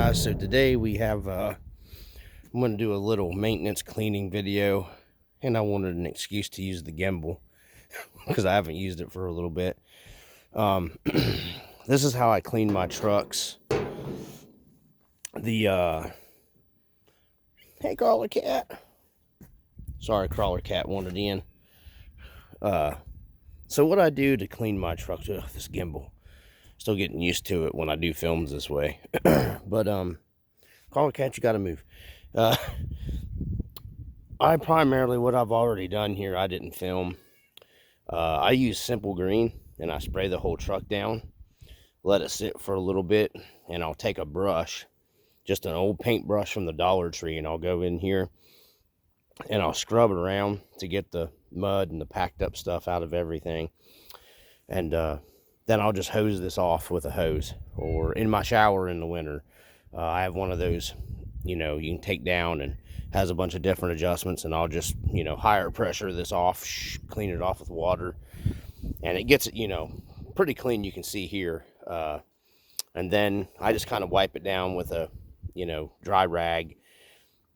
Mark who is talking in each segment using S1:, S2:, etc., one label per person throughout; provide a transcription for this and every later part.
S1: guys, so today we have I'm going to do a little maintenance cleaning video, and I wanted an excuse to use the gimbal because I haven't used it for a little bit. This is how I clean my trucks. Hey, Crawler Cat. Sorry, Crawler Cat wanted in. So what I do to clean my truck, this gimbal, still getting used to it when I do films this way. But Crawler Cat, you gotta move. I primarily, what I've already done here, I didn't film. I use Simple Green, and I spray the whole truck down, let it sit for a little bit, and I'll take a brush, just an old paintbrush from the Dollar Tree, and I'll go in here and I'll scrub it around to get the mud and the packed up stuff out of everything. And then I'll just hose this off with a hose, or in my shower in the winter. I have one of those, you can take down and has a bunch of different adjustments, and I'll just, higher pressure this off, clean it off with water, and it gets it, pretty clean. You can see here. And then I just kind of wipe it down with a, dry rag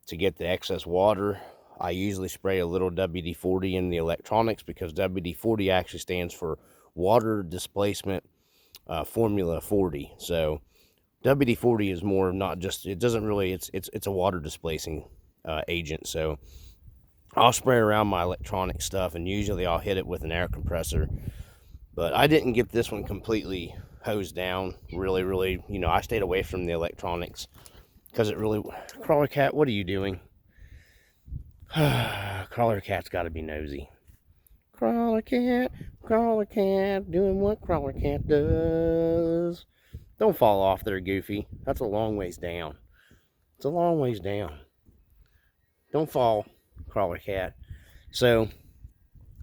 S1: to get the excess water. I usually spray a little WD-40 in the electronics, because WD-40 actually stands for Water Displacement Formula 40. So WD-40 is more not just, it doesn't really, it's a water displacing agent. So I'll spray around my electronic stuff, and usually I'll hit it with an air compressor. But I didn't get this one completely hosed down. Really, I stayed away from the electronics because it really... Crawler Cat, what are you doing? Crawler Cat's got to be nosy. Crawler Cat, doing what Crawler Cat does. Don't fall off there, Goofy. That's a long ways down. It's a long ways down. Don't fall, Crawler Cat. So,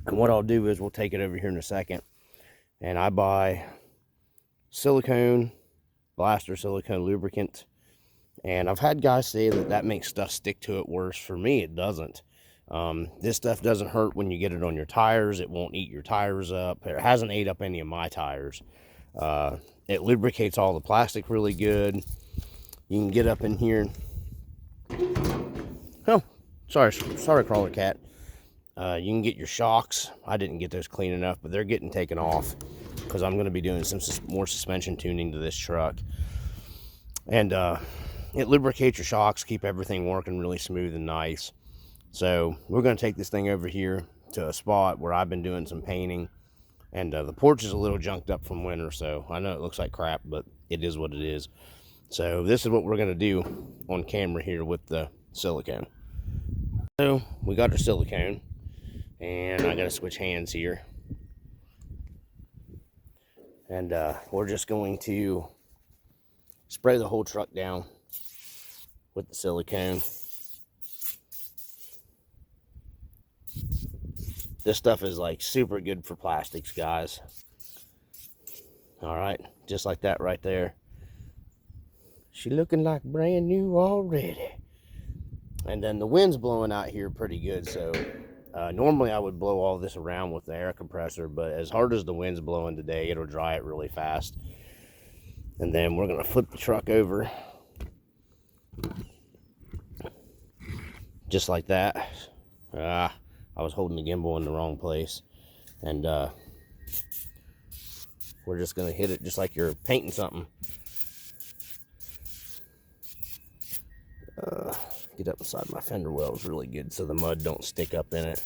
S1: and what I'll do is we'll take it over here in a second, and I buy silicone, Blaster silicone lubricant. And I've had guys say that makes stuff stick to it worse. For me, it doesn't. This stuff doesn't hurt when you get it on your tires. It won't eat your tires up. It hasn't ate up any of my tires. It lubricates all the plastic really good. You can get up in here. Oh, sorry, Crawler Cat. You can get your shocks. I didn't get those clean enough, but they're getting taken off because I'm going to be doing some more suspension tuning to this truck. And it lubricates your shocks, keep everything working really smooth and nice. So we're going to take this thing over here to a spot where I've been doing some painting. And the porch is a little junked up from winter, so I know it looks like crap, but it is what it is. So this is what we're going to do on camera here with the silicone. So we got our silicone, and I got to switch hands here. And we're just going to spray the whole truck down with the silicone. This stuff is like super good for plastics, guys. All right, just like that right there. She looking like brand new already. And then the wind's blowing out here pretty good, so normally I would blow all this around with the air compressor, but as hard as the wind's blowing today, it'll dry it really fast. And then we're gonna flip the truck over just like that. I was holding the gimbal in the wrong place. And we're just gonna hit it just like you're painting something. Get up inside my fender wells really good so the mud don't stick up in it.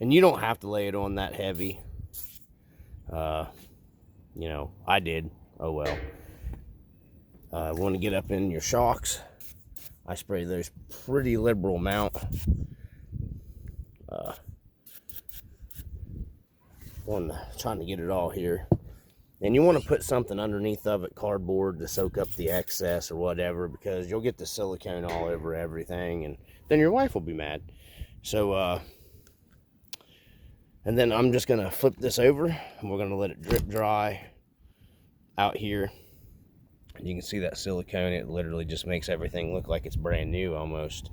S1: And you don't have to lay it on that heavy. I did. Oh well. Want to get up in your shocks. I spray those pretty liberal amount. Trying to get it all here. And you want to put something underneath of it, cardboard, to soak up the excess or whatever, because you'll get the silicone all over everything, and then your wife will be mad. So, and then I'm just going to flip this over, and we're going to let it drip dry out here. And you can see that silicone, it literally just makes everything look like it's brand new almost.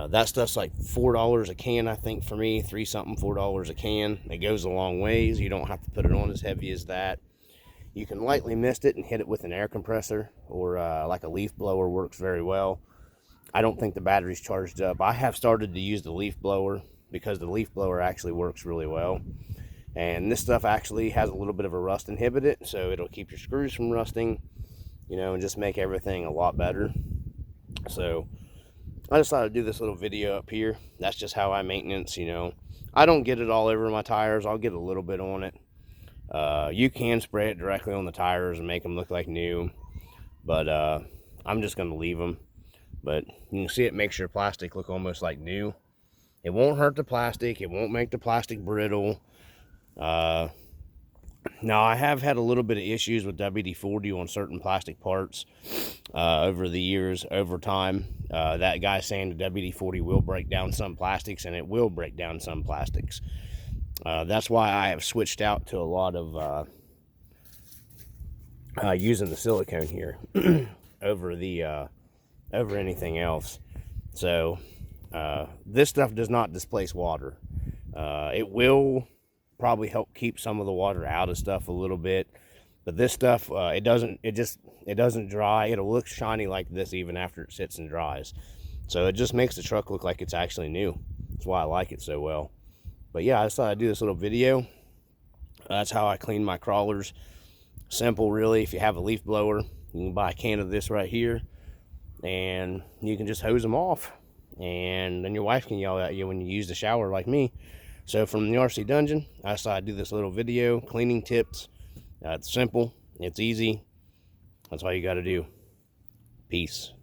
S1: That stuff's like $4 a can, I think, for me. $3 something, $4 a can. It goes a long ways. You don't have to put it on as heavy as that. You can lightly mist it and hit it with an air compressor, or like a leaf blower works very well. I don't think the battery's charged up. I have started to use the leaf blower because the leaf blower actually works really well. And this stuff actually has a little bit of a rust inhibitor, so it'll keep your screws from rusting, you know, and just make everything a lot better. So I decided to do this little video up here. That's just how I maintenance, you know. I don't get it all over my tires. I'll get a little bit on it. You can spray it directly on the tires and make them look like new, but I'm just going to leave them. But you can see it makes your plastic look almost like new. It won't hurt the plastic. It won't make the plastic brittle. Now, I have had a little bit of issues with WD-40 on certain plastic parts over the years, over time. That guy saying the WD-40 will break down some plastics, and it will break down some plastics. That's why I have switched out to a lot of using the silicone here over anything else. So this stuff does not displace water. It will probably help keep some of the water out of stuff a little bit, but this stuff it doesn't dry. It'll look shiny like this even after it sits and dries. So it just makes the truck look like it's actually new. That's why I like it so well. But yeah, I decided to do this little video. That's how I clean my crawlers. Simple, really. If you have a leaf blower, you can buy a can of this right here, and you can just hose them off, and then your wife can yell at you when you use the shower like me. So from the RC Dungeon, I decided to do this little video, cleaning tips. It's simple, it's easy. That's all you got to do. Peace.